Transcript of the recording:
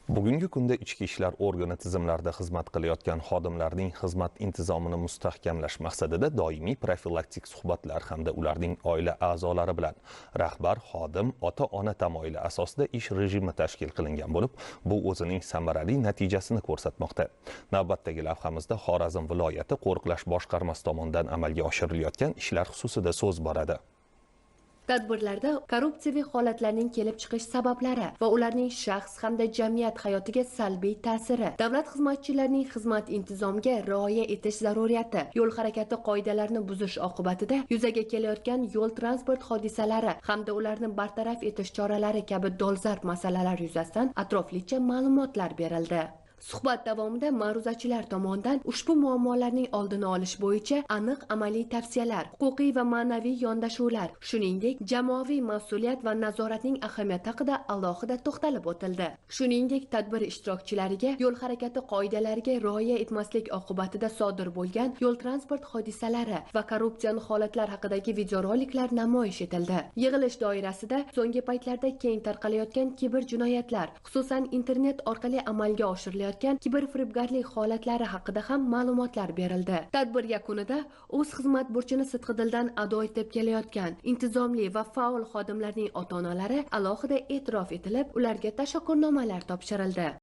Bugungi kunda ichki ishlar organi tizimlarida xizmat qilayotgan xodimlarning xizmat intizomini mustahkamlash maqsadida doimiy profilaktik suhbatlar hamda ularning oila a'zolari bilan rahbar, xodim, ota-ona tamoyili asosida ish rejimi tashkil qilingan bo'lib, bu o'zining samarali natijasini ko'rsatmoqda. Navbatdagi lavhamizda Xorazm viloyati qo'riqlash boshqarmasi tomonidan amalga oshirilayotgan ishlar xususida so'z boradi. Tadbirlarda korrupsiyaviy holatlarning kelib chiqish sabablari va ularning shaxs hamda jamiyat hayotiga salbiy ta'siri, davlat xizmatchilarining xizmat intizomiga rioya etish zaruriyati, yo'l harakati qoidalarini buzish oqibatida yuzaga kelayotgan yo'l transport hodisalari hamda ularni bartaraf etish choralari kabi dolzarb masalalar yuzasidan atroflicha ma'lumotlar berildi. Suhbat davomida ma'ruzachilar tomonidan ushbu muammolarning oldini olish bo'yicha aniq amaliy tavsiyalar, huquqiy va ma'naviy yondashuvlar, shuningdek jamoaviy mas'uliyat va nazoratning ahamiyati haqida alohida to'xtalib o'tildi. Shuningdek, tadbir ishtirokchilariga yo'l harakati qoidalariga rioya etmaslik oqibatida sodir bo'lgan yo'l transport hodisalari va korrupsiya holatlari haqidagi videoroliklar namoyish etildi. Yig'ilish doirasida so'nggi paytlarda keng tarqalayotgan kiberjinoyatlar, xususan internet orqali amalga oshirilayotgan kiberfiribgarlik holatlari haqida ham ma'lumotlar berildi. Tadbir yakunida o'z xizmat burchini sidqidildan ado etib kelayotgan intizomli va faol xodimlarning ota-onalari alohida e'tirof etilib, ularga tashakkurnomalar topshirildi.